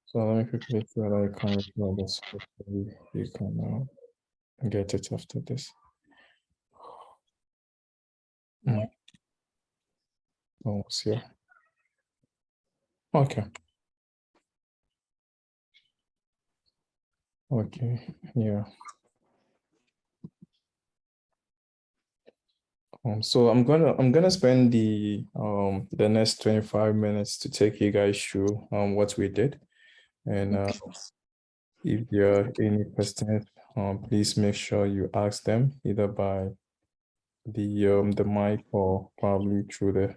So let me quickly see whether I can record this. Hopefully you can get it after this. Almost here. Okay. Okay. Yeah. So I'm gonna spend the next 25 minutes to take you guys through what we did, and if there are any questions, please make sure you ask them either by the mic or probably through the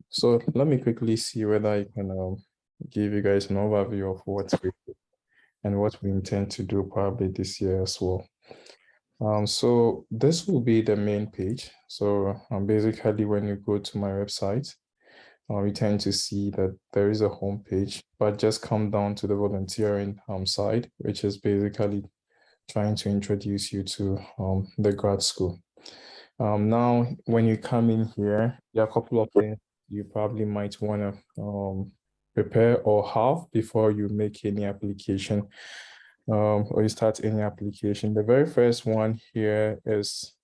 so let me quickly see whether I can give you guys an overview of what we did and what we intend to do probably this year as well. So this will be the main page. So basically when you go to my website, you tend to see that there is a home page, but just come down to the volunteering side, which is basically trying to introduce you to the grad school. Now, when you come in here, there are a couple of things you probably might want to prepare or have before you make any application or you start any application. The very first one here is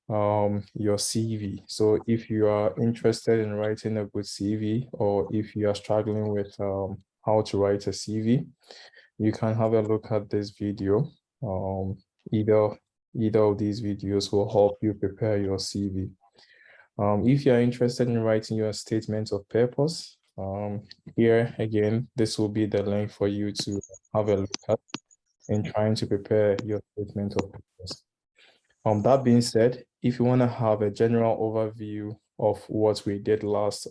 your CV. So if you are interested in writing a good CV, or if you are struggling with how to write a CV, you can have a look at this video. Either of these videos will help you prepare your CV. If you're interested in writing your statement of purpose, here again, this will be the link for you to have a look at in trying to prepare your statement of purpose. That being said, if you want to have a general overview of what we did last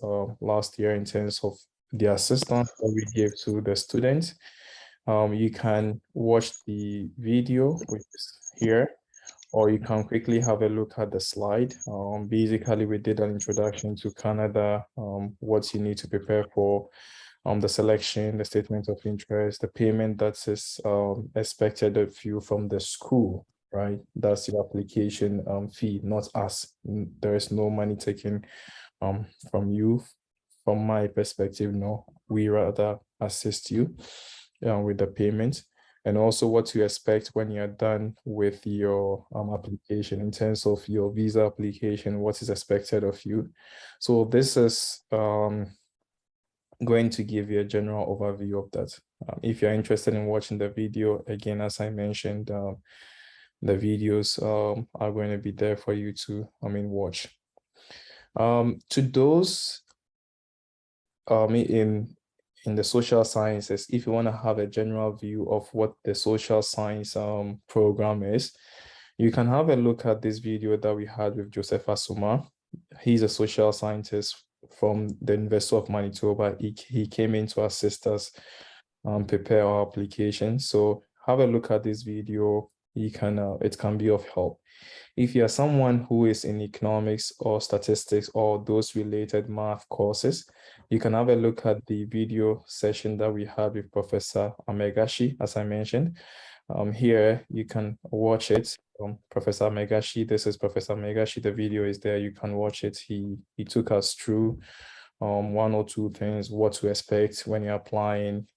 year in terms of the assistance that we gave to the students, you can watch the video, which is here, or you can quickly have a look at the slide. Basically, we did an introduction to Canada, what you need to prepare for, the selection, the statement of interest, the payment that is expected of you from the school, right? That's your application fee, not us. There is no money taken from you. From my perspective, no, we rather assist you with the payment, and also what to expect when you're done with your application in terms of your visa application, what is expected of you. So this is going to give you a general overview of that. If you're interested in watching the video, again, as I mentioned, the videos are going to be there for you to, watch. To those in the social sciences, if you want to have a general view of what the social science program is, you can have a look at this video that we had with Joseph Asuma. He's a social scientist from the University of Manitoba. He came in to assist us prepare our application. So have a look at this video. It can be of help. If you're someone who is in economics or statistics or those related math courses, you can have a look at the video session that we had with Professor Amegashi, as I mentioned. Here, you can watch it. Professor Amegashi, this is Professor Amegashi. The video is there. You can watch it. He took us through one or two things, what to expect when you're applying,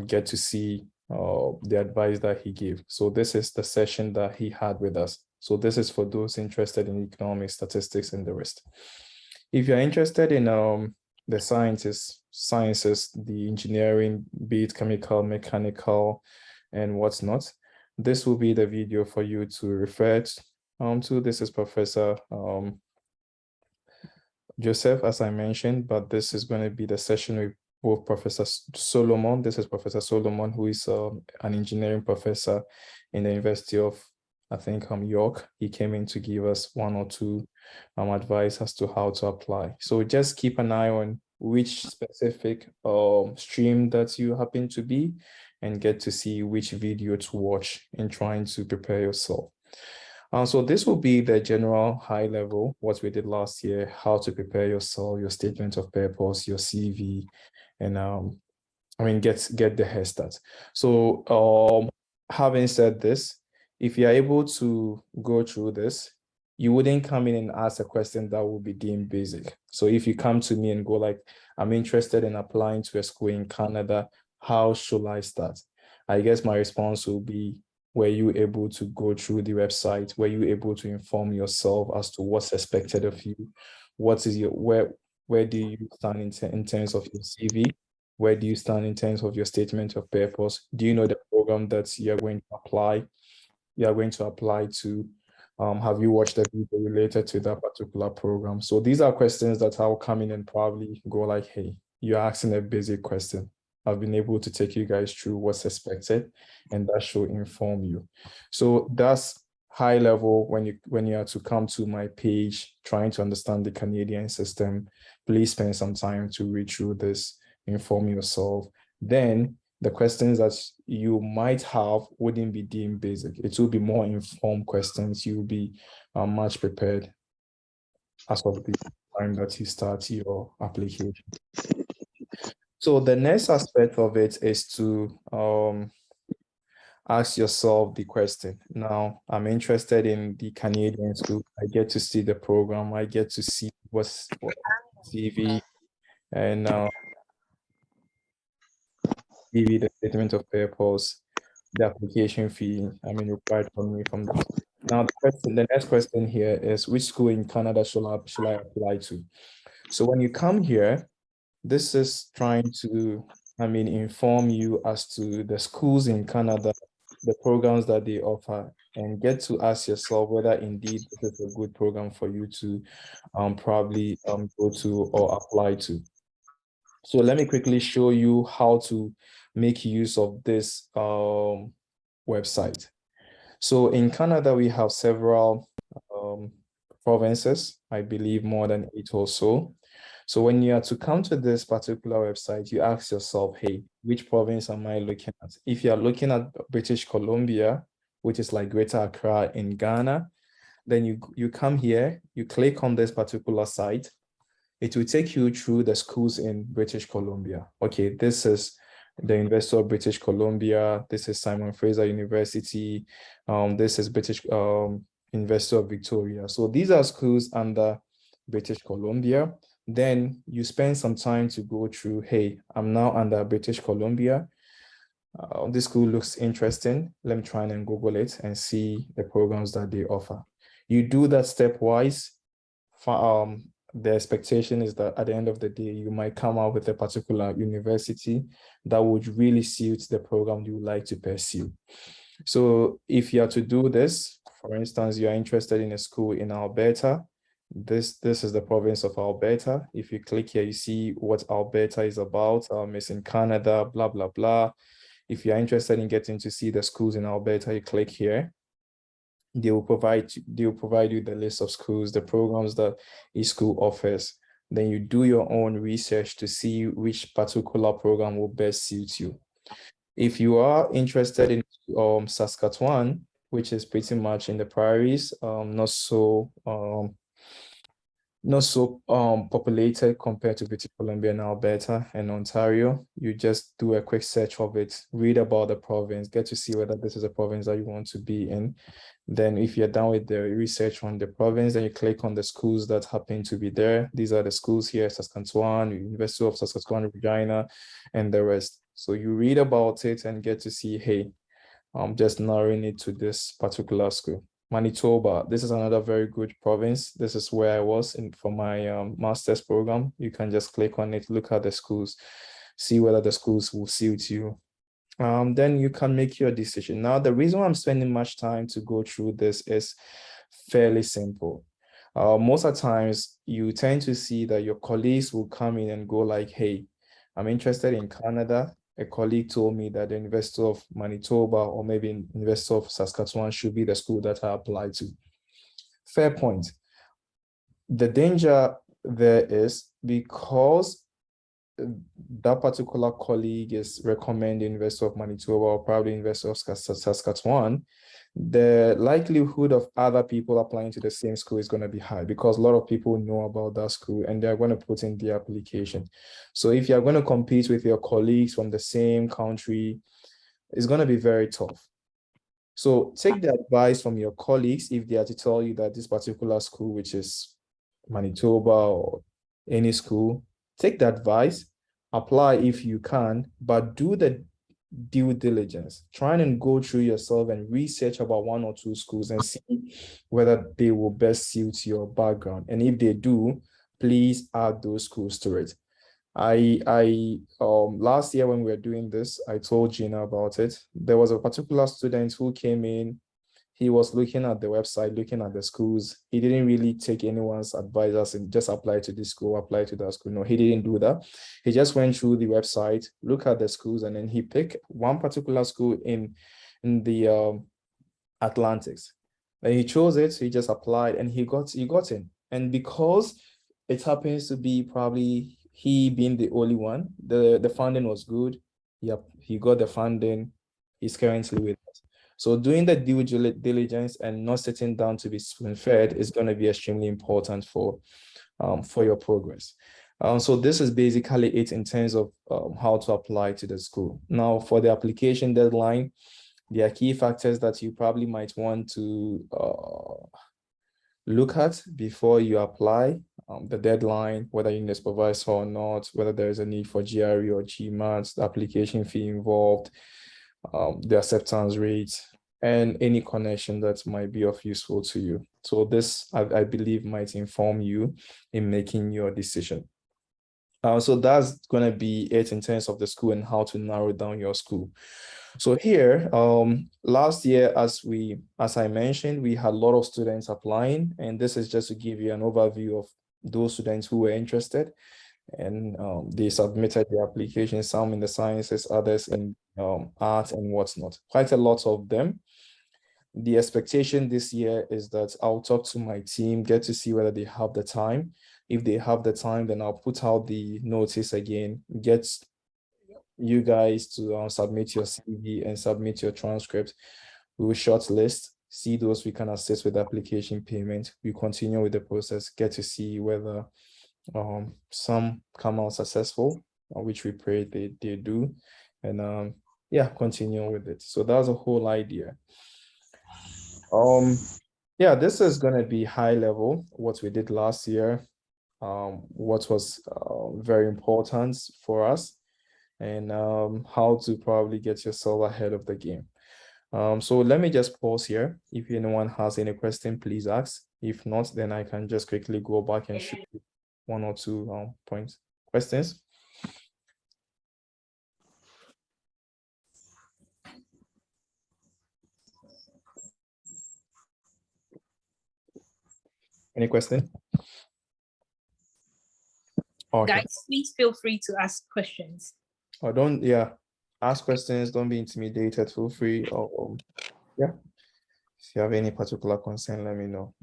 get to see the advice that he gave. So this is the session that he had with us. So this is for those interested in economics, statistics, and the rest. If you're interested in the sciences, the engineering, be it chemical, mechanical, and what's not, this will be the video for you to refer to. This is Professor Joseph, as I mentioned, but this is going to be the session with both Professor Solomon. This is Professor Solomon, who is an engineering professor in the University of, I think, York. He came in to give us one or two advice as to how to apply. So just keep an eye on which specific stream that you happen to be and get to see which video to watch in trying to prepare yourself. So this will be the general high level, what we did last year, how to prepare yourself, your statement of purpose, your CV, and get the head start. So having said this, if you're able to go through this, you wouldn't come in and ask a question that would be deemed basic. So if you come to me and go like, I'm interested in applying to a school in Canada, how should I start? I guess my response will be, were you able to go through the website? Were you able to inform yourself as to what's expected of you? What is your, where do you stand in terms of your CV? Where do you stand in terms of your statement of purpose? Do you know the program that you're going to apply? You are going to apply to? Have you watched a video related to that particular program? So these are questions that I'll come in and probably go like, hey, you're asking a basic question. I've been able to take you guys through what's expected, and that should inform you. So that's high level. When you are to come to my page trying to understand the Canadian system, please spend some time to read through this, inform yourself. Then the questions that you might have wouldn't be deemed basic. It will be more informed questions. You'll be much prepared as of the time that you start your application. So the next aspect of it is to ask yourself the question. Now, I'm interested in the Canadian school. I get to see the program. I get to see what's what CV and CV, the statement of purpose, the application fee, required from me from that. Now, the next question here is, which school in Canada should I apply to? So when you come here, this is trying to, inform you as to the schools in Canada, the programs that they offer, and get to ask yourself whether indeed this is a good program for you to probably go to or apply to. So let me quickly show you how to make use of this website. So in Canada, we have several provinces, I believe more than 8 or so. So when you are to come to this particular website, you ask yourself, hey, which province am I looking at? If you are looking at British Columbia, which is like Greater Accra in Ghana, then you come here, you click on this particular site. It will take you through the schools in British Columbia. Okay, this is the University of British Columbia. This is Simon Fraser University. This is British University of Victoria. So these are schools under British Columbia. Then you spend some time to go through, hey, I'm now under British Columbia. This school looks interesting. Let me try and Google it and see the programs that they offer. You do that stepwise. The expectation is that at the end of the day, you might come out with a particular university that would really suit the program you would like to pursue. So if you are to do this, for instance, you are interested in a school in Alberta, this is the province of Alberta. If you click here, you see what Alberta is about. It's in Canada, blah, blah, blah. If you're interested in getting to see the schools in Alberta, you click here. They will provide you the list of schools, the programs that each school offers. Then you do your own research to see which particular program will best suit you. If you are interested in Saskatchewan, which is pretty much in the prairies, not so populated compared to British Columbia and Alberta and Ontario, you just do a quick search of it, read about the province, get to see whether this is a province that you want to be in. Then if you're done with the research on the province, then you click on the schools that happen to be there. These are the schools here: Saskatchewan, University of Saskatchewan, Regina, and the rest. So you read about it and get to see, hey, I'm just narrowing it to this particular school. Manitoba, this is another very good province. This is where I was in for my master's program. You can just click on it, look at the schools, see whether the schools will suit you. Then you can make your decision. Now, the reason why I'm spending much time to go through this is fairly simple. Most of the times, you tend to see that your colleagues will come in and go like, hey, I'm interested in Canada. A colleague told me that the University of Manitoba or maybe University of Saskatchewan should be the school that I apply to. Fair point. The danger there is because that particular colleague is recommending University of Manitoba or probably University of Saskatchewan, the likelihood of other people applying to the same school is going to be high because a lot of people know about that school and they're going to put in the application. So if you're going to compete with your colleagues from the same country, it's going to be very tough. So take the advice from your colleagues if they are to tell you that this particular school, which is Manitoba or any school, take the advice, apply if you can, but do the due diligence. Try and go through yourself and research about one or two schools and see whether they will best suit your background. And if they do, please add those schools to it. I last year when we were doing this, I told Gina about it. There was a particular student who came in. He was looking at the website, looking at the schools. He didn't really take anyone's advice and just apply to this school, apply to that school. No, he didn't do that. He just went through the website, look at the schools, and then he picked one particular school in the Atlantics. Then he chose it, so he just applied and he got in. And because it happens to be probably he being the only one, the funding was good. Yep, he got the funding. He's currently with us. So doing the due diligence and not sitting down to be spoon-fed is going to be extremely important for your progress. So this is basically it in terms of how to apply to the school. Now for the application deadline, there are key factors that you probably might want to look at before you apply. The deadline, whether you need a supervisor or not, whether there is a need for GRE or GMAT, the application fee involved, the acceptance rate, and any connection that might be of useful to you. So this, I believe, might inform you in making your decision. So that's going to be it in terms of the school and how to narrow down your school. So here, last year, as I mentioned, we had a lot of students applying, and this is just to give you an overview of those students who were interested, and they submitted their applications, some in the sciences, others in art and whatnot. Quite a lot of them. The expectation this year is that I'll talk to my team, get to see whether they have the time. If they have the time, then I'll put out the notice again, get you guys to submit your CV and submit your transcript. We will shortlist, see those we can assist with application payment. We continue with the process, get to see whether some come out successful, which we pray they do, and yeah, continue with it. So that's the whole idea. Yeah, this is going to be high level what we did last year, what was very important for us, and how to probably get yourself ahead of the game. So let me just pause here. If anyone has any question, please ask. If not, then I can just quickly go back and shoot one or two points. Questions? Any question? Okay. Guys, please feel free to ask questions. Or don't, yeah, ask questions. Don't be intimidated. Feel free. Yeah. If you have any particular concern, let me know.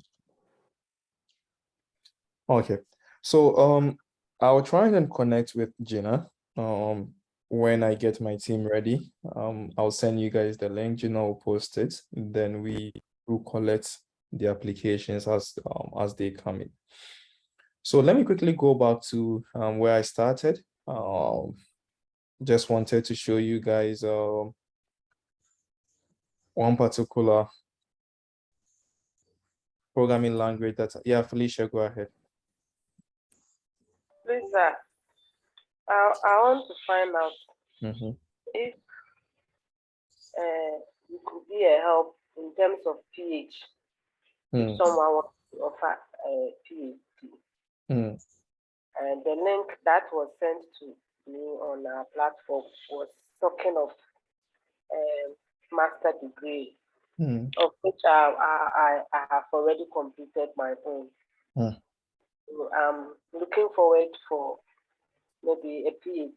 Okay. So I'll try and connect with Gina. When I get my team ready, I'll send you guys the link. Gina will post it. Then we will collect the applications as they come in. So let me quickly go back to where I started. Just wanted to show you guys one particular programming language that, yeah, Felicia, go ahead. Please, I want to find out if you could be a help in terms of PhD. If someone wants to offer a PhD. And the link that was sent to me on our platform was talking of master degree, of which I have already completed my own. So I'm looking forward for maybe a PhD.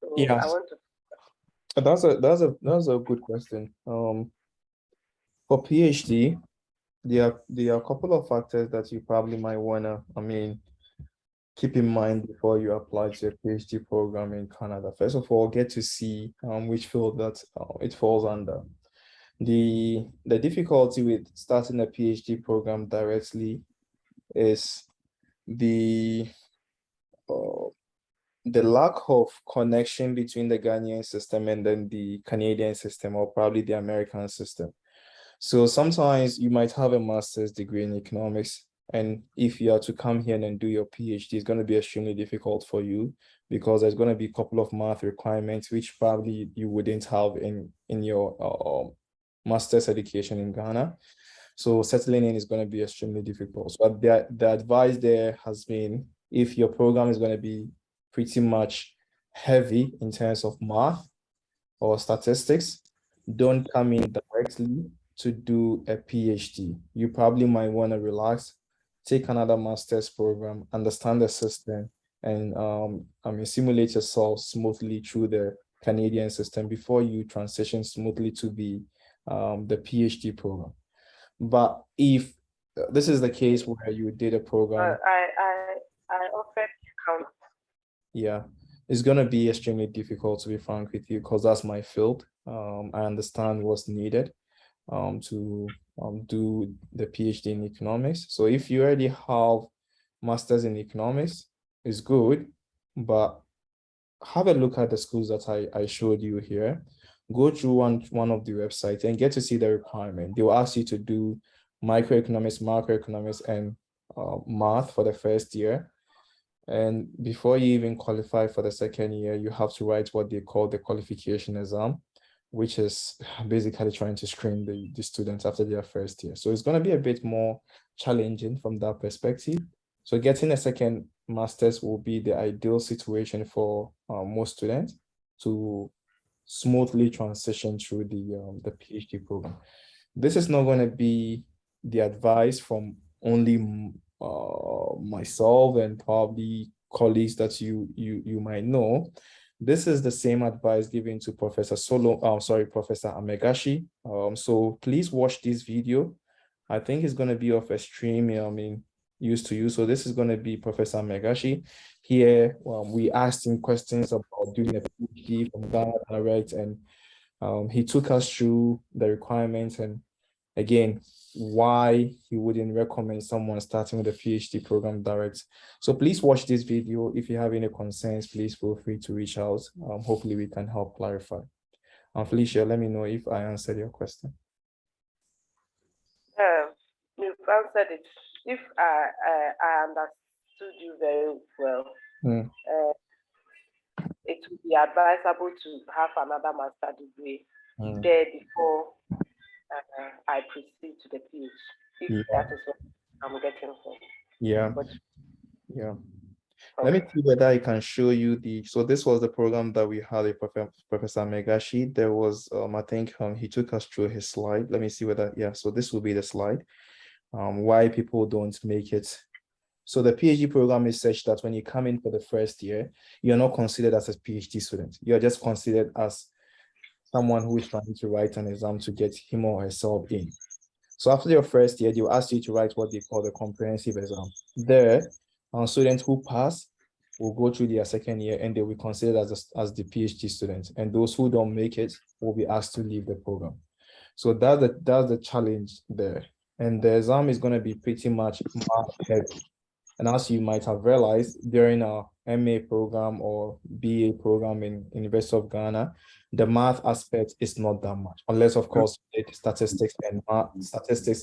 So yeah, I want to. That's a good question. For PhD, there are a couple of factors that you probably might wanna, keep in mind before you apply to a PhD program in Canada. First of all, get to see which field that it falls under. The difficulty with starting a PhD program directly is the the lack of connection between the Ghanaian system and then the Canadian system, or probably the American system. So sometimes you might have a master's degree in economics, and if you are to come here and do your PhD, it's going to be extremely difficult for you because there's going to be a couple of math requirements which probably you wouldn't have in your master's education in Ghana. So settling in is going to be extremely difficult. So the advice there has been, if your program is going to be pretty much heavy in terms of math or statistics, don't come in directly to do a PhD. You probably might want to relax, take another master's program, understand the system, and simulate yourself smoothly through the Canadian system before you transition smoothly to the PhD program. But if this is the case where you did a program, I offered count. Yeah, it's gonna be extremely difficult, to be frank with you, because that's my field. I understand what's needed to do the PhD in economics. So if you already have masters in economics, it's good, but have a look at the schools that I showed you here. Go through one of the websites and get to see the requirement. They will ask you to do microeconomics, macroeconomics, and math for the first year. And before you even qualify for the second year, you have to write what they call the qualification exam, which is basically trying to screen the students after their first year. So it's going to be a bit more challenging from that perspective. So getting a second master's will be the ideal situation for most students to smoothly transition through the PhD program. This is not going to be the advice from only myself and probably colleagues that you might know. This is the same advice given to Professor Professor Amegashi. So please watch this video. I think it's going to be of extreme use to you. So this is going to be Professor Amegashi. Here, we asked him questions about doing a PhD from Ghana direct, and he took us through the requirements and, again, why he wouldn't recommend someone starting with a PhD program direct. So please watch this video. If you have any concerns, please feel free to reach out. Hopefully we can help clarify. Felicia, let me know if I answered your question. You've answered it. If I understood you very well, it would be advisable to have another master degree there before I proceed to the PhD, if that is what I'm getting from. Yeah. Let me see whether I can show you so this was the program that we had with Professor Megashi. There was, I think he took us through his slide. Let me see whether, so this will be the slide. Why people don't make it. So the PhD program is such that when you come in for the first year, you're not considered as a PhD student. You're just considered as someone who is trying to write an exam to get him or herself in. So after your first year, they'll ask you to write what they call the comprehensive exam. There, students who pass will go through their second year and they will be considered as the PhD students. And those who don't make it will be asked to leave the program. So that's the challenge there. And the exam is going to be pretty much math heavy. And as you might have realized, during our MA program or BA program in University of Ghana, the math aspect is not that much, unless of course you did statistics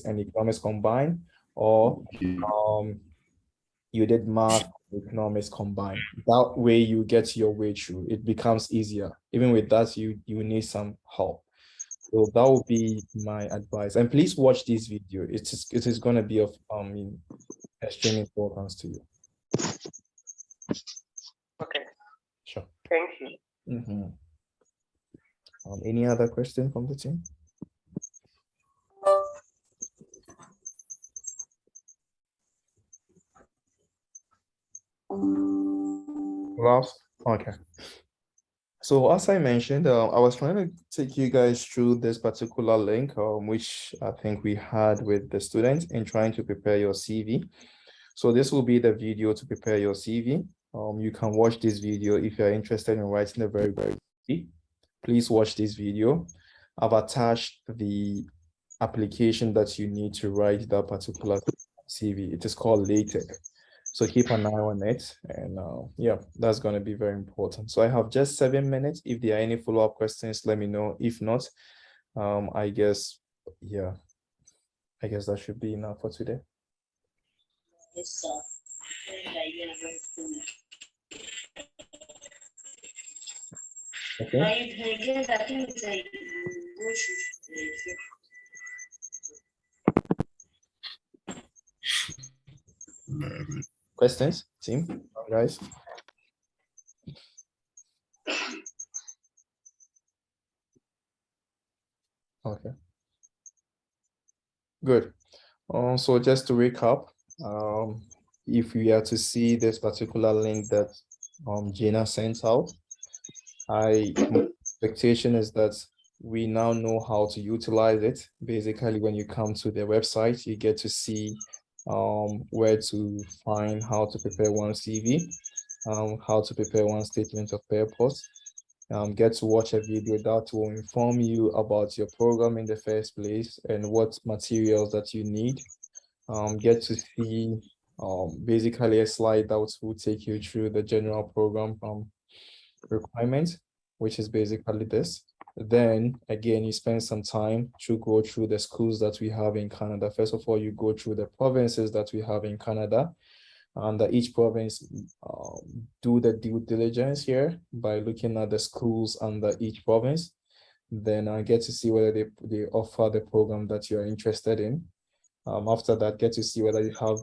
and economics combined, or you did math and economics combined. That way you get your way through. It becomes easier. Even with that, you need some help. So that would be my advice. And please watch this video. It is going to be of extreme importance to you. Okay. Sure. Thank you. Any other question from the team? Last? Okay. So as I mentioned, I was trying to take you guys through this particular link, which I think we had with the students in trying to prepare your CV. So this will be the video to prepare your CV. You can watch this video if you're interested in writing a very CV. Please watch this video. I've attached the application that you need to write that particular CV. It is called LaTeX. So keep an eye on it. And yeah, that's going to be very important. So I have just 7 minutes. If there are any follow-up questions, let me know. If not, I guess, yeah, I guess that should be enough for today. Yes, sir. Okay. Questions, team, guys? Okay. Good. So just to recap, if we are to see this particular link that Gina sent out, my expectation is that we now know how to utilize it. Basically, when you come to the website, you get to see where to find how to prepare one CV, how to prepare one statement of purpose, get to watch a video that will inform you about your program in the first place and what materials that you need. Get to see basically a slide that will take you through the general program requirements, which is basically this. Then again, you spend some time to go through the schools that we have in Canada. First of all, you go through the provinces that we have in Canada. And each province do the due diligence here by looking at the schools under each province. Then I get to see whether they offer the program that you're interested in. After that, get to see whether you have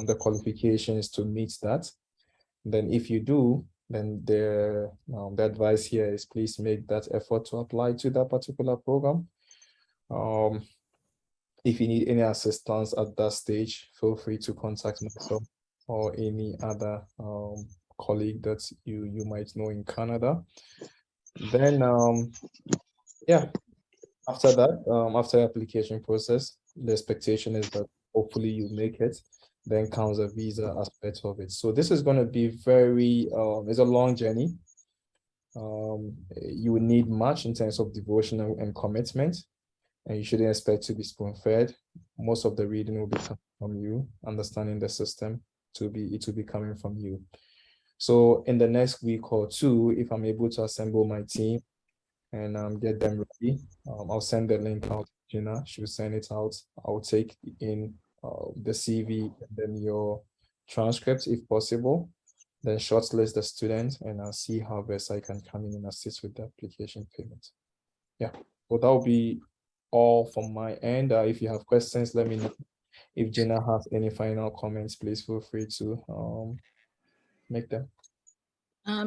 the qualifications to meet that. Then if you do, then the advice here is please make that effort to apply to that particular program. If you need any assistance at that stage, feel free to contact myself or any other colleague that you might know in Canada. Then yeah, after that, after application process, the expectation is that hopefully you make it. Then comes a visa aspect of it. So this is going to be very it's a long journey. You will need much in terms of devotion and commitment, and you shouldn't expect to be spoon-fed. Most of the reading will be coming from you, understanding the system it will be coming from you. So in the next week or two, if I'm able to assemble my team and get them ready, I'll send the link out to Gina. She'll send it out. I'll take in the CV and then your transcript if possible, then shortlist the student, and I'll see how best I can come in and assist with the application payment. Yeah, so that will be all from my end. If you have questions, let me know. If Gina has any final comments, please feel free to make them.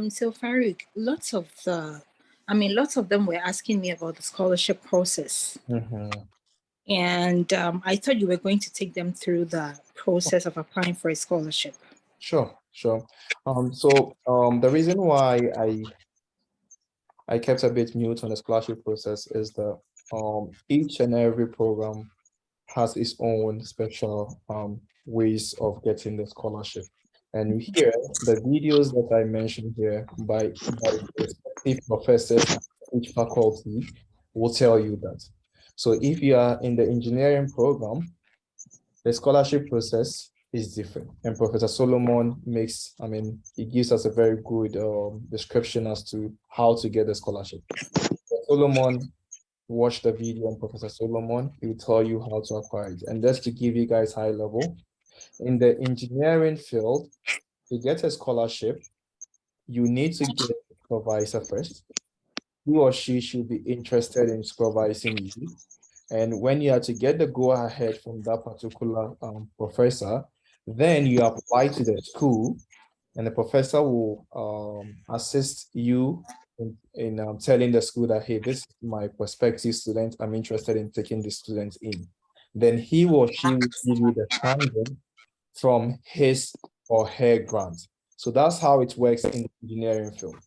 So Farouk, lots of them were asking me about the scholarship process. And I thought you were going to take them through the process of applying for a scholarship. Sure. So the reason why I kept a bit mute on the scholarship process is that each and every program has its own special ways of getting the scholarship. And here, the videos that I mentioned here by respective professors at each faculty will tell you that. So if you are in the engineering program, the scholarship process is different. And Professor Solomon he gives us a very good description as to how to get the scholarship. Solomon, watch the video on Professor Solomon. He will tell you how to acquire it. And just to give you guys high level, in the engineering field, to get a scholarship, you need to get a supervisor first. He or she should be interested in supervising you. And when you are to get the go-ahead from that particular professor, then you apply to the school, and the professor will assist you in telling the school that, hey, this is my prospective student. I'm interested in taking the student in. Then he or she will give you the funding from his or her grant. So that's how it works in the engineering field.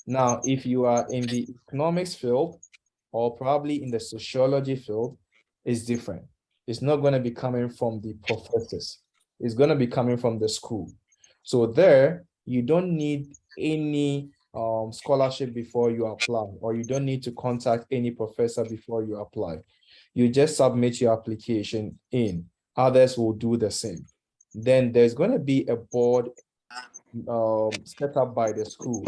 Now, if you are in the economics field or probably in the sociology field, it's different. It's not going to be coming from the professors. It's going to be coming from the school. So there, you don't need any scholarship before you apply, or you don't need to contact any professor before you apply. You just submit your application in. Others will do the same. then there's going to be a board set up by the school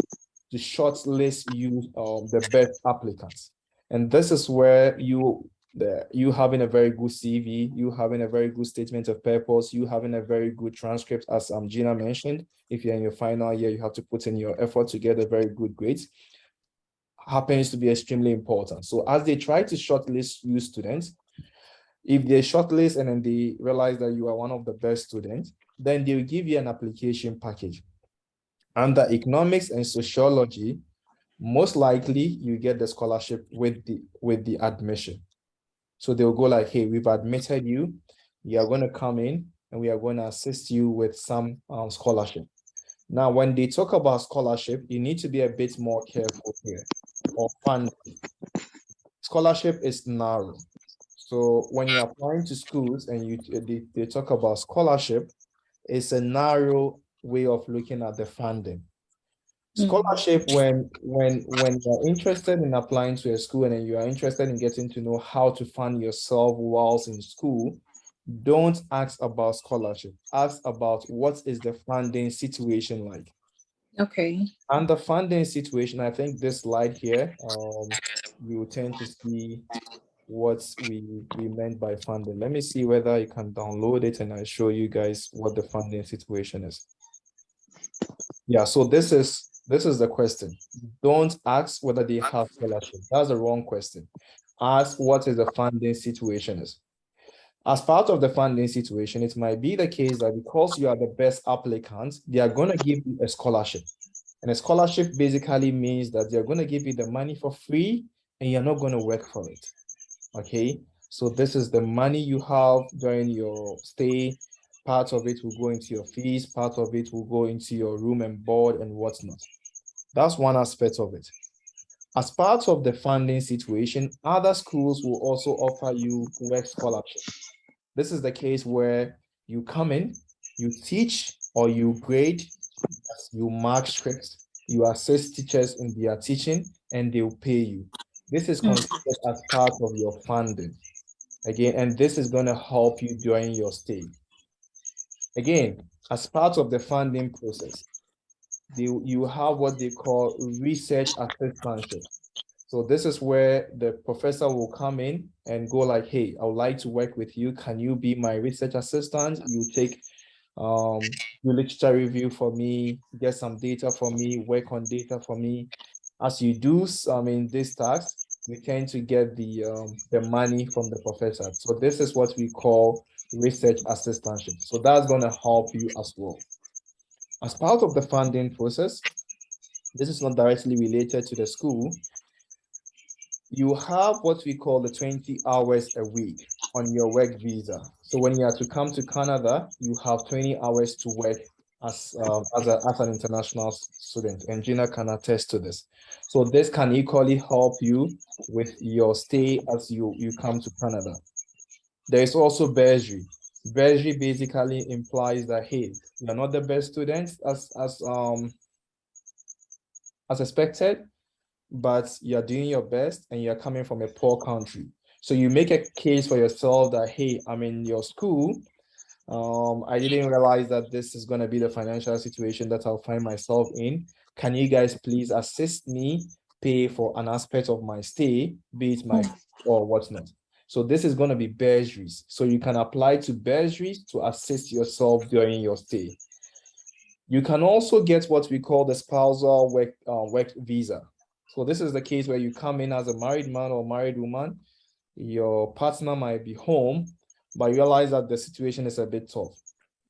to shortlist you the best applicants. And this is where you having a very good CV, you having a very good statement of purpose, you having a very good transcript, as Gina mentioned. If you're in your final year, you have to put in your effort to get a very good grades. Happens to be extremely important. So as they try to shortlist you students, if they shortlist and then they realize that you are one of the best students, then they will give you an application package. Under economics and sociology, most likely you get the scholarship with the admission. So they'll go like, hey, we've admitted you. You are going to come in and we are going to assist you with some scholarship. Now, when they talk about scholarship, you need to be a bit more careful here. Or fund. Scholarship is narrow. So when you're applying to schools and they talk about scholarship, it's a narrow way of looking at the funding. Scholarship, when you're interested in applying to a school and you are interested in getting to know how to fund yourself whilst in school, don't ask about scholarship. Ask about what is the funding situation like. Okay. And the funding situation, I think this slide here, you tend to see what we meant by funding. Let me see whether you can download it and I show you guys what the funding situation is. Yeah, so this is the question. Don't ask whether they have scholarship. That's the wrong question. Ask what is the funding situation is. As part of the funding situation, it might be the case that because you are the best applicant, they are going to give you a scholarship. And a scholarship basically means that they're going to give you the money for free and you're not going to work for it. Okay, so this is the money you have during your stay. Part of it will go into your fees, part of it will go into your room and board and whatnot. That's one aspect of it. As part of the funding situation, other schools will also offer you work scholarship. This is the case where you come in, you teach or you grade, you mark scripts, you assist teachers in their teaching, and they will pay you. This is considered as part of your funding. Again, and this is going to help you during your stay. Again, as part of the funding process, you have what they call research assistantship. So this is where the professor will come in and go like, hey, I would like to work with you. Can you be my research assistant? You take your literature review for me, get some data for me, work on data for me. As you do, this task, you tend to get the money from the professor. So this is what we call research assistantship. So that's going to help you as well. As part of the funding process, this is not directly related to the school. You have what we call the 20 hours a week on your work visa. So when you are to come to Canada, you have 20 hours to work as an international student, and Gina can attest to this. So this can equally help you with your stay as you come to Canada. There is also bursary. Bursary basically implies that, hey, you're not the best student as expected, but you're doing your best and you're coming from a poor country. So you make a case for yourself that, hey, I'm in your school. I didn't realize that this is going to be the financial situation that I'll find myself in. Can you guys please assist me pay for an aspect of my stay, be it my or whatnot? So this is going to be bursaries. So you can apply to bursaries to assist yourself during your stay. You can also get what we call the spousal work visa. So this is the case where you come in as a married man or married woman. Your partner might be home, but you realize that the situation is a bit tough.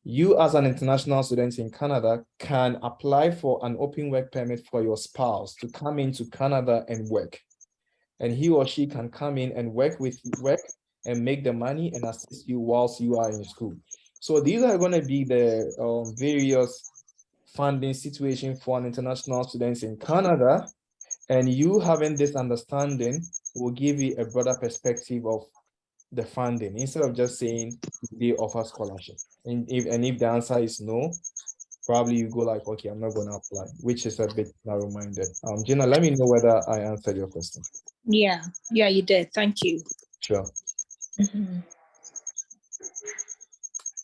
You as an international student in Canada can apply for an open work permit for your spouse to come into Canada and work. And he or she can come in and work and make the money and assist you whilst you are in school. So these are going to be the various funding situation for an international students in Canada. And you having this understanding will give you a broader perspective of the funding instead of just saying they offer scholarship. And if the answer is no, probably you go like, okay, I'm not going to apply, which is a bit narrow-minded. Gina, let me know whether I answered your question. Yeah, you did. Thank you. Sure.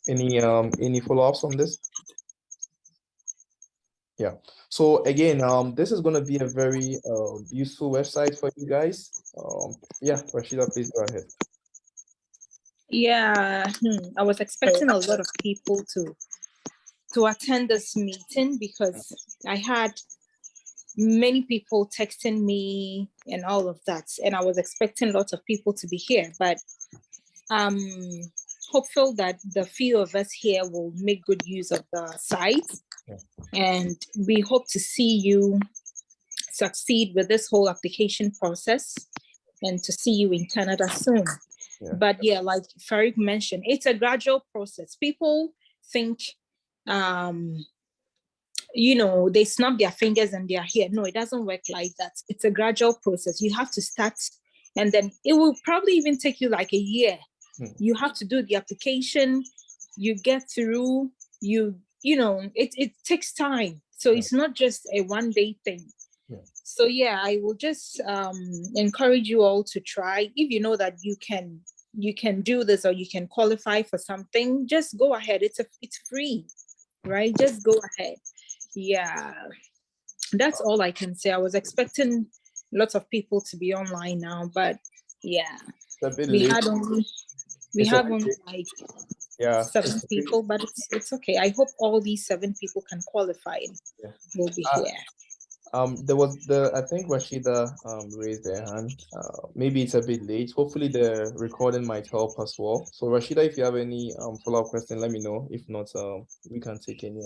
Any follow-ups on this? Yeah. So again, this is going to be a very useful website for you guys. Yeah, Rashida, please go ahead. Yeah, I was expecting a lot of people to attend this meeting because I had many people texting me and all of that, and I was expecting lots of people to be here, but hopeful that the few of us here will make good use of the site, and we hope to see you succeed with this whole application process and to see you in Canada soon. But yeah, like Farouk mentioned, it's a gradual process. People think they snap their fingers and they're here. No, it doesn't work like that. It's a gradual process. You have to start, and then it will probably even take you like a year. You have to do the application, you get through, it takes time. So it's not just a one-day thing. So yeah, I will just encourage you all to try. If you know that you can do this or you can qualify for something, just go ahead. It's free, right? Just go ahead. Yeah, that's all I can say. I was expecting lots of people to be online now, but yeah, we have only like 7 people, but it's okay. I hope all these 7 people can qualify and will be here. I think Rashida raised their hand. Maybe it's a bit late. Hopefully the recording might help as well. So Rashida, if you have any follow-up question, let me know. If not, we can take any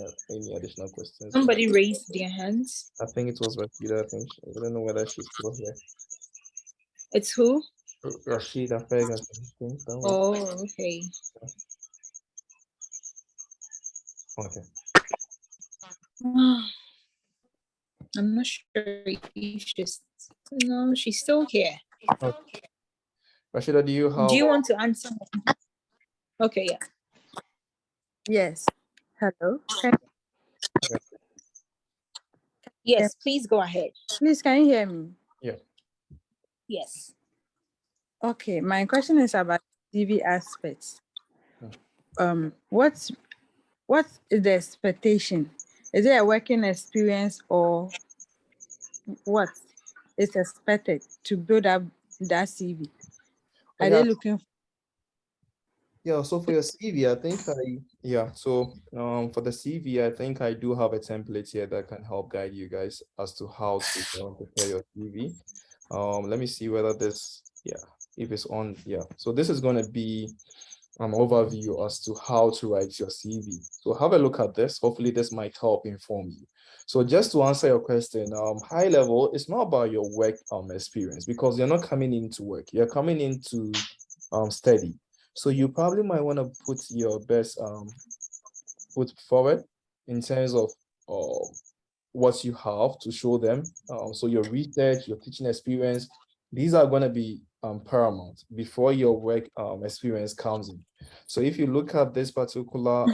additional questions. Somebody raised their hands. I think it was Rashida. I don't know whether she's still here. It's who? Rashida Ferguson. Oh, okay. Okay. I'm not sure if she's still here. Okay. Rashida, do you want to answer? Okay, yeah. Yes. Hello. Yes, please go ahead. Please, can you hear me? Yeah. Yes. Okay, my question is about CV aspects. What is the expectation? Is it a working experience or what is expected to build up that CV? Are they looking for? Yeah, so for your CV, I think for the CV, I think I do have a template here that can help guide you guys as to how to prepare your CV. Let me see whether if it's on. Yeah, so this is going to be an overview as to how to write your CV. So have a look at this. Hopefully this might help inform you. So just to answer your question, high level, it's not about your work experience, because you're not coming into work. You're coming into study. So you probably might want to put your best foot forward in terms of what you have to show them. So your research, your teaching experience, these are going to be paramount before your work experience comes in. So if you look at this particular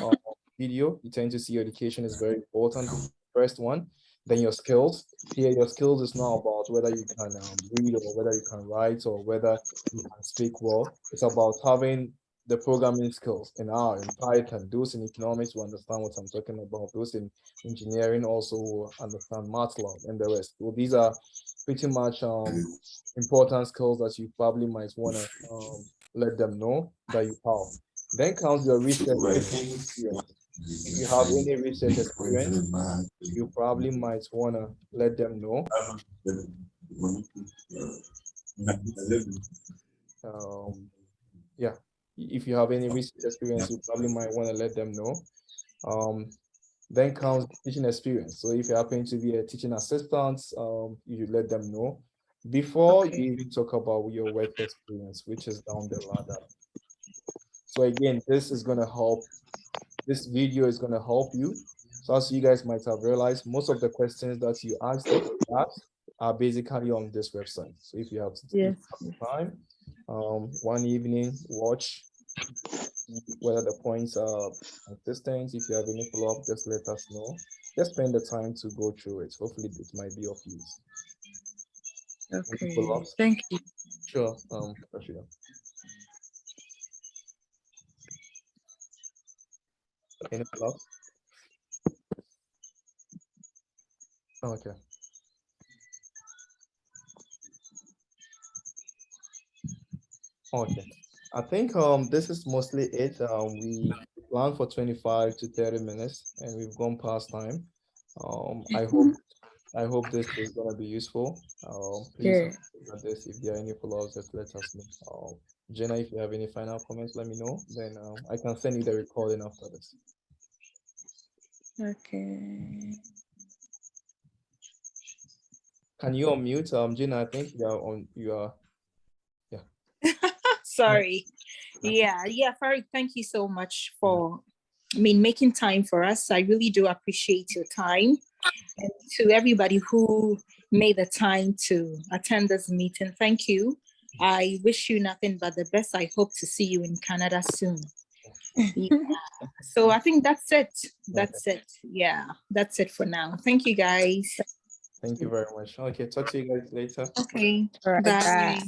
video, you tend to see education is very important. First one, then your skills. Here, your skills is not about whether you can read or whether you can write or whether you can speak well. It's about having the programming skills in R, in Python. Those in economics will understand what I'm talking about. Those in engineering also will understand MATLAB and the rest. So these are pretty much important skills that you probably might want to let them know that you have. Then comes your research experience. If you have any research experience, you probably might want to let them know. Yeah, if you have any research experience, you probably might want to let them know. Then comes teaching experience. So if you happen to be a teaching assistant, you let them know before you even talk about your work experience, which is down the ladder. So again, this is going to help. This video is going to help you. So as you guys might have realized, most of the questions that you asked are basically on this website. So if you have time, one evening, watch whether the points are consistent. If you have any follow-up, just let us know. Just spend the time to go through it. Hopefully it might be of use. Okay, thank you. Sure, Rashida. Any pull-ups? Okay. Okay. I think this is mostly it. We planned for 25 to 30 minutes and we've gone past time. I hope this is gonna be useful. Please Yeah. at this, if there are any follow-ups, just let us know. Gina, if you have any final comments, let me know. Then I can send you the recording after this. Okay. Can you unmute? Gina, I think you are on. You are. Yeah. Sorry. Yeah, Farid, thank you so much for, making time for us. I really do appreciate your time. And to everybody who made the time to attend this meeting, thank you. I wish you nothing but the best. I hope to see you in Canada soon. Yeah. So I think that's it. That's it. Yeah, that's it for now. Thank you, guys. Thank you very much. Okay, talk to you guys later. Okay, All right, bye. bye.